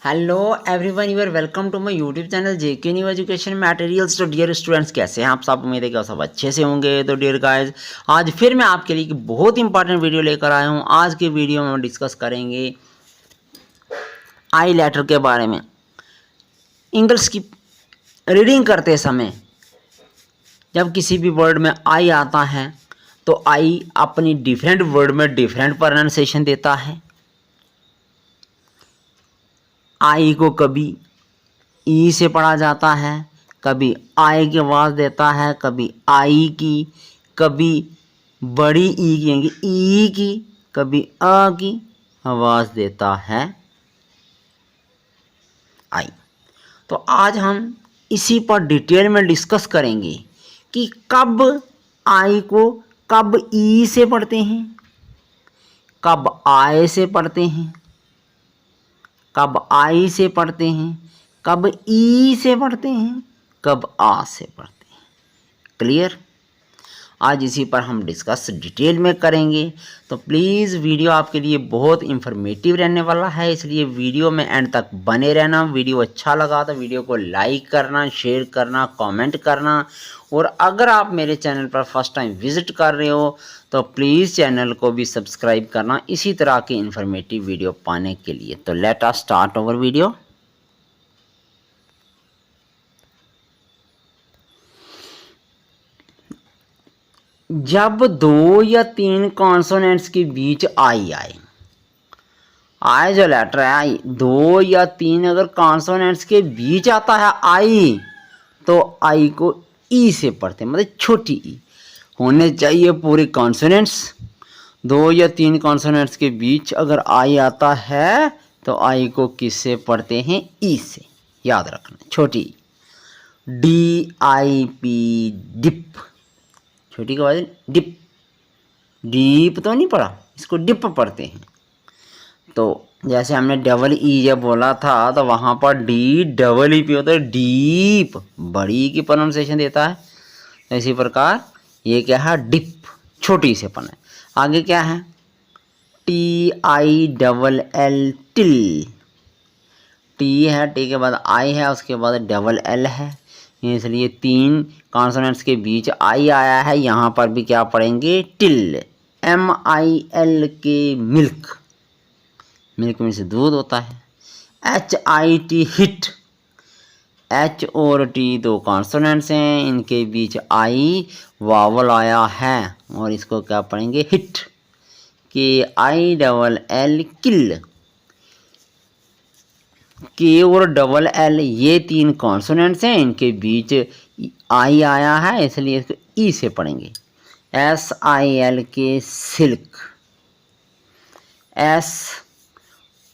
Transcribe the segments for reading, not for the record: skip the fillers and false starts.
Hello everyone, you are welcome to my YouTube channel JK new education materials. तो dear students, कैसे हैं आप सब? उम्मीद है कि आप सब अच्छे से होंगे। तो डियर गाइस, आज फिर मैं आपके लिए एक बहुत इंपॉर्टेंट वीडियो लेकर आया हूं। आज के वीडियो में हम डिस्कस करेंगे आई लेटर के बारे में। इंग्लिश की रीडिंग करते समय जब किसी भी वर्ड में आई आता है तो आई अपनी डिफरेंट वर्ड में डिफरेंट प्रोनाउंसिएशन देता है। आई को कभी ई से पढ़ा जाता है, कभी आई की आवाज़ देता है, कभी आई की, कभी बड़ी ई की यानी ई की, कभी अ की आवाज़ देता है आई। तो आज हम इसी पर डिटेल में डिस्कस करेंगे कि कब आई को कब ई से पढ़ते हैं, कब आए से पढ़ते हैं, कब आई से पढ़ते हैं, कब ई से पढ़ते हैं, कब आ से पढ़ते हैं। क्लियर? आज इसी पर हम डिस्कस डिटेल में करेंगे। तो प्लीज़ वीडियो आपके लिए बहुत इंफॉर्मेटिव रहने वाला है, इसलिए वीडियो में एंड तक बने रहना। वीडियो अच्छा लगा तो वीडियो को लाइक करना, शेयर करना, कमेंट करना। और अगर आप मेरे चैनल पर फर्स्ट टाइम विजिट कर रहे हो तो प्लीज़ चैनल को भी सब्सक्राइब करना इसी तरह की इंफॉर्मेटिव वीडियो पाने के लिए। तो let us start our video. जब दो या तीन कॉन्सोनेंट्स के बीच आई आए, आई जो लेटर है आई, दो या तीन अगर कॉन्सोनेंट्स के बीच आता है आई तो आई को ई से पढ़ते हैं, मतलब छोटी ई होने चाहिए पूरे कॉन्सोनेंट्स। दो या तीन कॉन्सोनेंट्स के बीच अगर आई आता है तो आई को किससे पढ़ते हैं? ई से। याद रखना, छोटी डी आई पी, डिप। छोटी का आवाज डिप, डीप तो नहीं पढ़ा, इसको डिप पढ़ते हैं। तो जैसे हमने डबल ई जब बोला था तो वहाँ पर डी डबल ई पी होता है, डीप, बड़ी की प्रोनाउंसिएशन देता है। तो इसी प्रकार ये क्या है? डिप, छोटी से पढ़ना है। आगे क्या है? T I double L, till. T है, टी के बाद आई है, उसके बाद डबल एल है, इसलिए तीन कॉन्सोनेंट्स के बीच आई आया है। यहाँ पर भी क्या पढ़ेंगे? टिल। एम आई एल के, मिल्क। मिल्क में से दूध होता है। H I T, hit. H और टी दो कॉन्सोनेंट्स हैं, इनके बीच आई वावल आया है और इसको क्या पढ़ेंगे? हिट। के आई डबल एल, किल। के और डबल एल ये तीन कॉन्सोनेंट्स हैं, इनके बीच आई आया है, इसलिए इसको ई से पढ़ेंगे। एस आई एल के, सिल्क। एस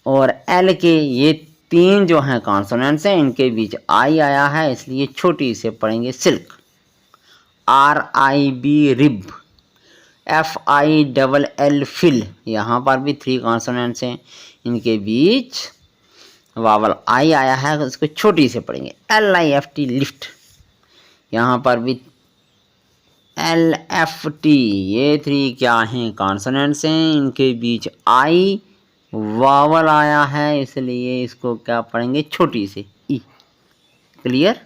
और एल के ये तीन जो हैं कॉन्सोनेंट्स हैं, इनके बीच आई आया है, इसलिए छोटी से पढ़ेंगे silk. R I B, rib. F I double L, fill. यहाँ पर भी थ्री कॉन्सोनेंट्स हैं, इनके बीच वावल आई आया है, उसको छोटी से पढ़ेंगे। L I F T, lift. यहाँ पर भी एल एफ टी ये थ्री क्या हैं? कॉन्सोनेंट्स हैं, इनके बीच आई वावल आया है, इसलिए इसको क्या पढ़ेंगे? छोटी से ई। क्लियर?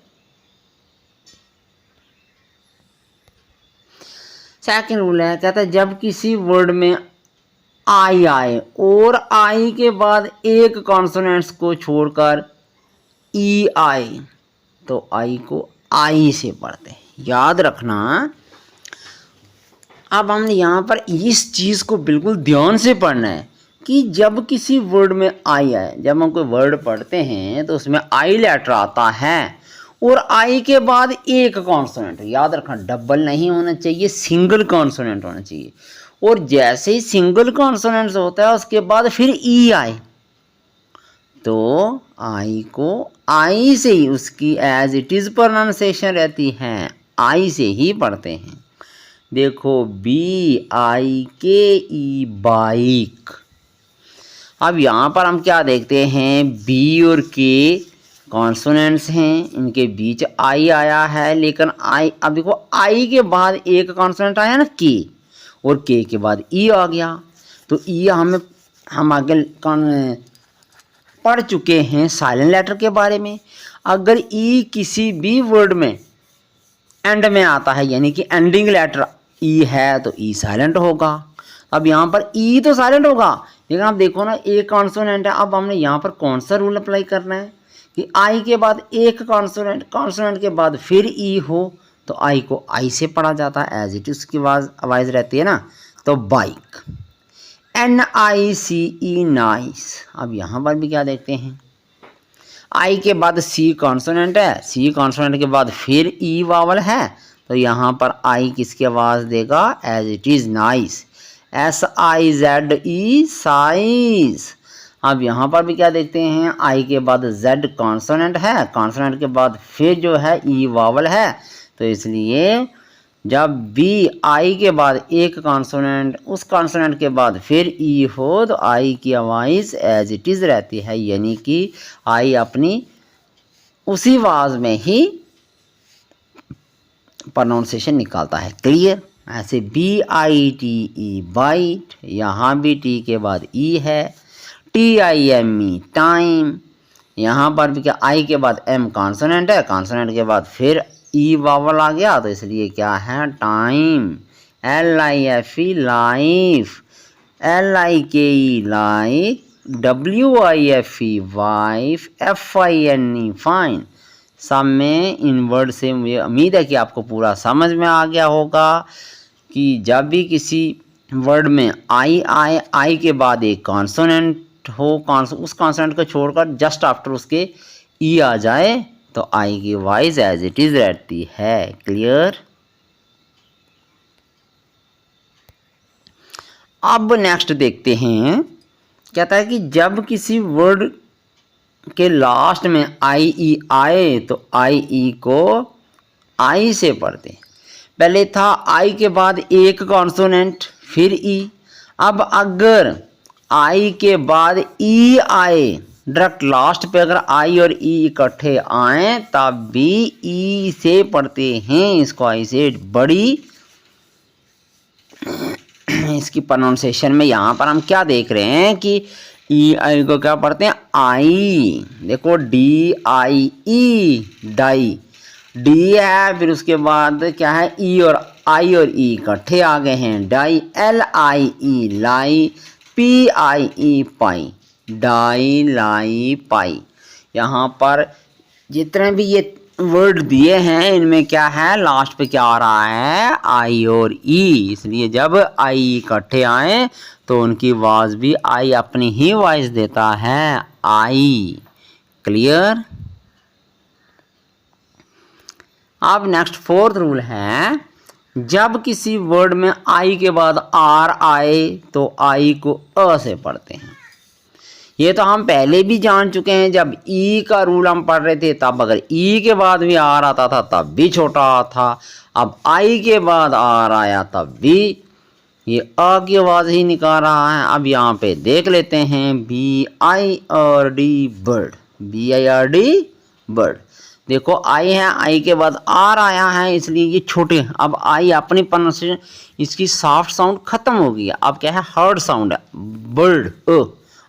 सेकंड रूल है, कहता है जब किसी वर्ड में आई आए और आई के बाद एक कॉन्सोनेंट्स को छोड़कर ई आए तो आई को आई से पढ़ते हैं। याद रखना। अब हमने यहाँ पर इस चीज़ को बिल्कुल ध्यान से पढ़ना है कि जब किसी वर्ड में आई आए, जब हम कोई वर्ड पढ़ते हैं तो उसमें आई लेटर आता है और आई के बाद एक कॉन्सोनेंट। याद रखना, डबल नहीं होना चाहिए, सिंगल कॉन्सोनेंट होना चाहिए। और जैसे ही सिंगल कॉन्सोनेंट्स होता है उसके बाद फिर ई आए तो आई को आई से ही उसकी एज इट इज़ प्रोनाउंसिएशन रहती है, आई से ही पढ़ते हैं। देखो, बी आई के ई, बाइक। अब यहाँ पर हम क्या देखते हैं? बी और के कॉन्सोनेंट्स हैं, इनके बीच आई आया है, लेकिन आई, अब देखो आई के बाद एक कॉन्सोनेंट आया ना के, और के बाद ई आ गया, तो ई हम आगे पढ़ चुके हैं साइलेंट लेटर के बारे में। अगर ई किसी भी वर्ड में एंड में आता है, यानी कि एंडिंग लेटर ई है, तो ई साइलेंट होगा। अब यहाँ पर ई तो साइलेंट होगा, लेकिन आप देखो ना एक कॉन्सोनेंट है। अब हमने यहाँ पर कौन सा रूल अप्लाई करना है कि आई के बाद एक कॉन्सोनेंट के बाद फिर ई हो, तो आई को आई से पढ़ा जाता है, एज इट इज की आवाज़ रहती है ना। तो बाइक, NICE, नाइस। अब यहाँ पर भी क्या देखते हैं, आई के बाद सी कॉन्सोनेंट है, सी कॉन्सोनेंट के बाद फिर ई वावल है, तो यहाँ पर आई किसकी आवाज़ देगा, as it is nice, SIZE, size. अब यहाँ पर भी क्या देखते हैं, आई के बाद जेड कॉन्सोनेंट है, कॉन्सोनेंट के बाद फिर जो है ई वावल है, तो इसलिए जब भी आई के बाद एक कॉन्सोनेंट, उस कॉन्सोनेंट के बाद फिर ई हो, तो आई की आवाज़ एज इट इज़ रहती है, यानी कि आई अपनी उसी आवाज़ में ही प्रोनाउंसिएशन निकालता है। क्लियर। ऐसे BITE, बाइट, यहाँ भी टी के बाद ई है, TIME, टाइम। यहाँ पर भी क्या, आई के बाद एम कॉन्सोनेंट है, कॉन्सोनेंट के बाद फिर ई वावल आ गया, तो इसलिए क्या है, time. LIFE, life, LIKE, like, WIFE, wife, FINE, fine. सब में इन वर्ड से मुझे उम्मीद है कि आपको पूरा समझ में आ गया होगा कि जब भी किसी वर्ड में आई आए, आई के बाद एक कॉन्सोनेंट हो, उस कॉन्सोनेंट को छोड़कर जस्ट आफ्टर उसके ई आ जाए, तो आई की वॉइस एज इट इज रहती है। क्लियर। अब नेक्स्ट देखते हैं, कहता है कि जब किसी वर्ड के लास्ट में आई ई आए, तो आई ई को आई से पढ़ते हैं। पहले था आई के बाद एक कॉन्सोनेंट फिर ई। अब अगर आई के बाद ई आए, डायरेक्ट लास्ट पे अगर आई और ई इकट्ठे आए, तब भी ई से पढ़ते हैं इसको, आई से बड़ी। इसकी प्रोनाउंसिएशन में यहाँ पर हम क्या देख रहे हैं कि ई आई को क्या पढ़ते हैं, आई। देखो DIE, डाई, डी है, फिर उसके बाद क्या है, ई और आई और ई इकट्ठे आ गए हैं, डाई। LIE, लाई, PIE, पाई, डाई, लाई, पाई। यहाँ पर जितने भी ये वर्ड दिए हैं, इनमें क्या है, लास्ट पे क्या आ रहा है, आई और ई। इसलिए जब आई इकट्ठे आए, तो उनकी आवाज़ भी आई अपनी ही वॉइस देता है, आई। क्लियर। अब नेक्स्ट फोर्थ रूल है, जब किसी वर्ड में आई के बाद आर आए, तो आई को अ से पढ़ते हैं। ये तो हम पहले भी जान चुके हैं, जब ई का रूल हम पढ़ रहे थे, तब अगर ई के बाद भी आर आता था तब भी छोटा आ था। अब आई के बाद आर आया तब भी ये अ की आवाज़ ही निकाल रहा है। अब यहाँ पे देख लेते हैं, BIRD, बर्ड, BIRD, बर्ड। देखो आई है, आई के बाद आर आया है, इसलिए ये छोटे। अब आई अपनी प्रोनाउंसिएशन, इसकी सॉफ्ट साउंड खत्म हो गई है, अब क्या है, हार्ड साउंड है, बर्ड,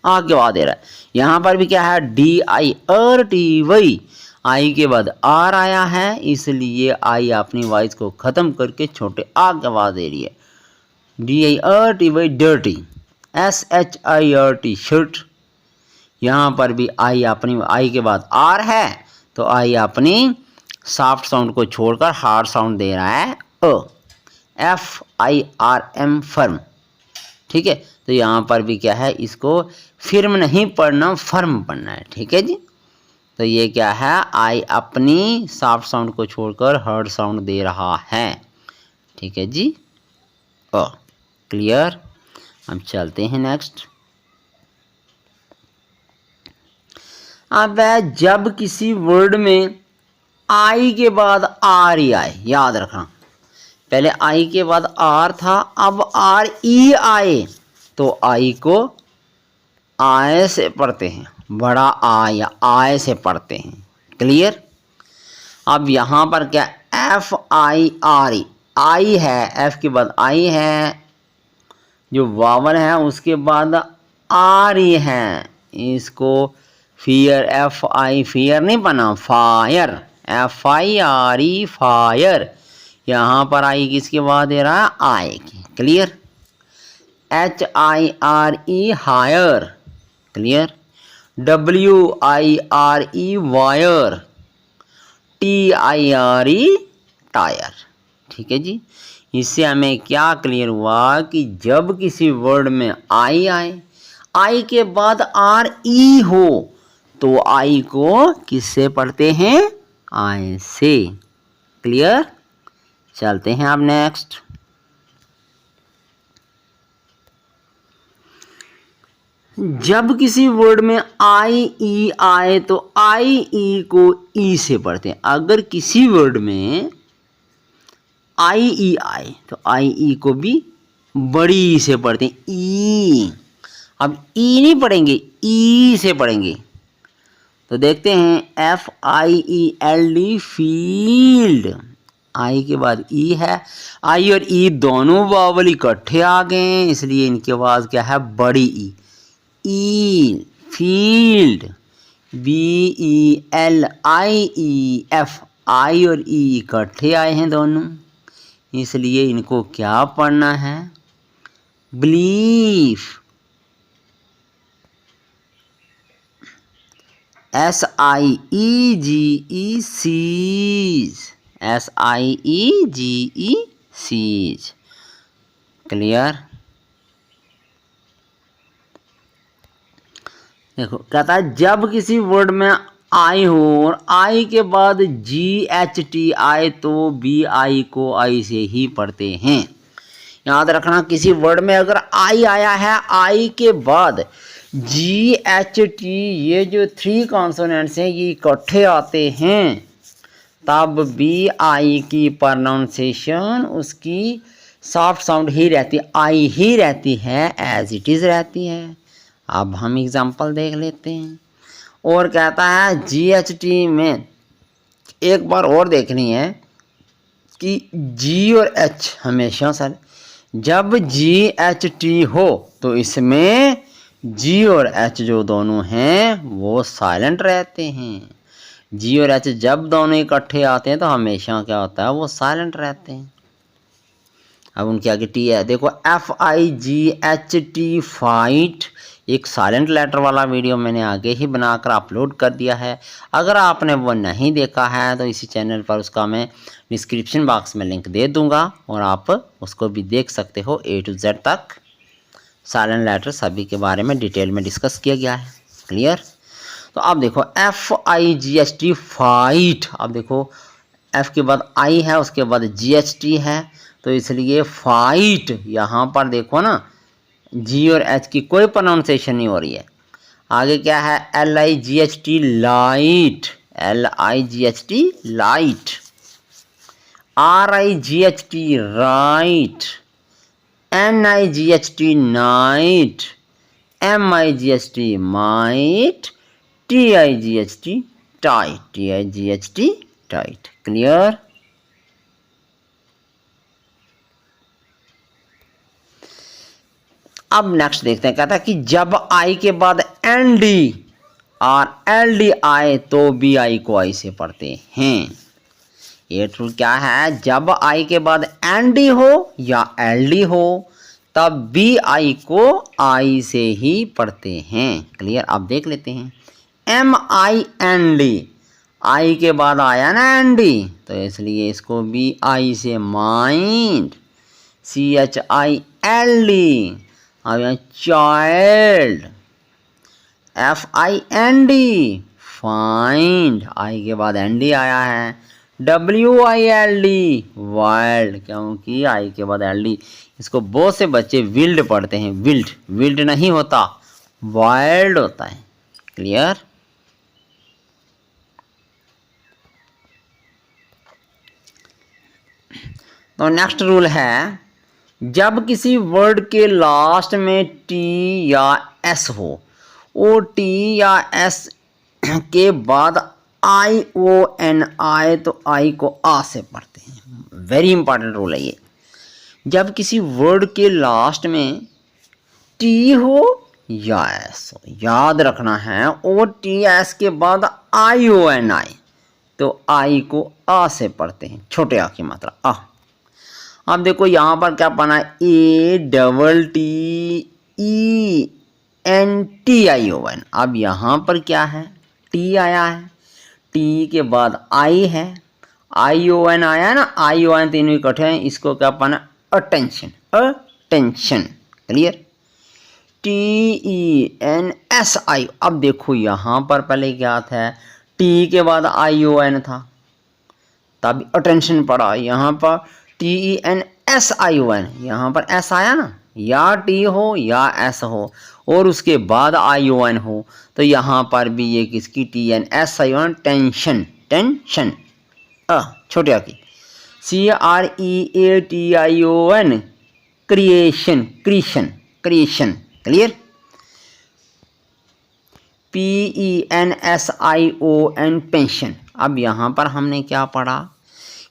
आ के बाद दे रहा है। यहाँ पर भी क्या है, DIRTY, आई के बाद आर आया है, इसलिए आई अपनी वॉइस को खत्म करके छोटे आ के आवाज दे रही है, DIRTY, डर्टी, SHIRT, शर्ट। यहाँ पर भी आई अपनी, आई के बाद आर है, तो आई अपनी सॉफ्ट साउंड को छोड़कर हार्ड साउंड दे रहा है, FIRM, फर्म। ठीक है, तो यहाँ पर भी क्या है, इसको फिर्म नहीं पढ़ना, फर्म पढ़ना है। ठीक है जी। तो ये क्या है, आई अपनी सॉफ्ट साउंड को छोड़कर हार्ड साउंड दे रहा है। ठीक है जी। क्लियर। हम चलते हैं नेक्स्ट। अब जब किसी वर्ड में आई के बाद आर ही आए, याद रखना, पहले आई के बाद आर था, अब आर ई आए, तो आई को आय से पढ़ते हैं, बड़ा आ या आय से पढ़ते हैं। क्लियर। अब यहाँ पर क्या, FIRE, आई है, एफ के बाद आई है, जो वावल है उसके बाद आर ही है, इसको फियर, एफ आई, फियर नहीं बना, फायर, FIRE, फायर। यहाँ पर आई किसके बाद दे रहा है, आई की। Clear. HIRE, hire. Clear. WIRE, wire. TIRE, tire. ठीक है जी। इससे हमें क्या क्लियर हुआ कि जब किसी वर्ड में आई आए, आई के बाद RE हो, तो आई को किससे पढ़ते हैं, आई से। क्लियर। चलते हैं अब नेक्स्ट। जब किसी वर्ड में IE आए तो IE को E से पढ़ते हैं। अगर किसी वर्ड में IE आए तो IE को भी बड़ी ई से पढ़ते हैं, ई। अब ई नहीं पढ़ेंगे, ई से पढ़ेंगे। तो देखते हैं FIELD, फील्ड। आई के बाद ई है, आई और ई दोनों वावल इकट्ठे आ गए हैं, इसलिए इनकी आवाज क्या है, बड़ी ई, फील्ड। BELIEF, आई और ई इकट्ठे आए हैं दोनों, इसलिए इनको क्या पढ़ना है, belief. SIEGE, siege, SIEGE, siege. Clear. देखो कहता है जब किसी वर्ड में आई हो और आई के बाद GHT आए तो BI को आई से ही पढ़ते हैं। याद रखना, किसी वर्ड में अगर आई आया है, आई के बाद GHT, ये जो 3 कॉन्सोनेंट्स हैं ये इकट्ठे आते हैं, तब BI की प्रोनाउंसिएशन उसकी सॉफ्ट साउंड ही रहती है, आई ही रहती है, एज इट इज़ रहती है। अब हम एग्जांपल देख लेते हैं। और कहता है GHT में एक बार और देखनी है कि G और H हमेशा सर, जब GHT हो तो इसमें G और H जो दोनों हैं वो साइलेंट रहते हैं। G और H जब दोनों इकट्ठे आते हैं तो हमेशा क्या होता है, वो साइलेंट रहते हैं। अब उनके आगे T है, देखो FIGHT, फाइट, एक साइलेंट लेटर वाला वीडियो मैंने आगे ही बनाकर अपलोड कर दिया है। अगर आपने वो नहीं देखा है तो इसी चैनल पर उसका मैं डिस्क्रिप्शन बॉक्स में लिंक दे दूंगा और आप उसको भी देख सकते हो। A to Z तक साइलेंट लेटर सभी के बारे में डिटेल में डिस्कस किया गया है। क्लियर। तो अब देखो FIGHT, फाइट। अब देखो F के बाद I है, उसके बाद GHT है, तो इसलिए फाइट। यहाँ पर देखो ना, G और H की कोई प्रोनाउंसिएशन नहीं हो रही है। आगे क्या है, LIGHT, light, LIGHT, light. RIGHT, right. NIGHT, night. MIGHT, might. TIGHT, tight, TIGHT, tight. Clear. अब नेक्स्ट देखते हैं, कहता है कि जब आई के बाद ND और LD आए तो BI को आई से पढ़ते हैं। ये रूल क्या है, जब आई के बाद ND हो या LD हो तब BI को आई से ही पढ़ते हैं। क्लियर। अब देख लेते हैं, MIND, आई के बाद आया ना ND, तो इसलिए इसको BI से माइंड। CHILD, अब यहाँ चाइल्ड। FIND, फाइंड, आई के बाद ND आया है। WILD, वाइल्ड, क्योंकि आई के बाद LD, इसको बहुत से बच्चे विल्ड पढ़ते हैं, विल्ड, विल्ड नहीं होता, वाइल्ड होता है। क्लियर। तो नेक्स्ट रूल है, जब किसी वर्ड के लास्ट में T या S हो, ओ T या S के बाद ION आए तो आई को आ से पढ़ते हैं। वेरी इंपॉर्टेंट रूल है ये। जब किसी वर्ड के लास्ट में T हो या एस ओ, याद रखना है। ओ टी एस के बाद आई ओ एन आई, तो आई को आ से पढ़ते हैं, छोटे आ की मात्रा आ। अब देखो यहाँ पर क्या बना, A double T E N T I O N. अब यहाँ पर क्या है, टी आया है, टी के बाद आई है, आई ओ एन आया है ना, आई ओ एन तीनों इकट्ठे हैं, इसको क्या पाना, attention, attention. Clear. T E N S I. अब देखो यहाँ पर पहले क्या था, टी के बाद आई ओ एन था, तब अटेंशन पड़ा। यहाँ पर T E N S I O N, यहाँ पर एस आया ना, या टी हो या एस हो और उसके बाद आई ओ एन हो, तो यहाँ पर भी ये किसकी, T N S I O N, tension, tension. छोटे आ की। C R E A T I O N, creation, creation, creation. Clear. P E N S I O N, pension. अब यहाँ पर हमने क्या पढ़ा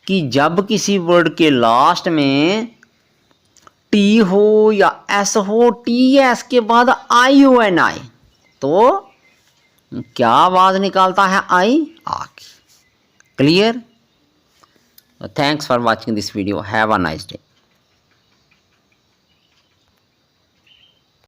कि जब किसी वर्ड के लास्ट में टी हो या एस हो, टी एस के बाद आई ओ एन आए, तो क्या आवाज निकालता है, आई, आ की। Clear. Thanks for watching this video, have a nice day.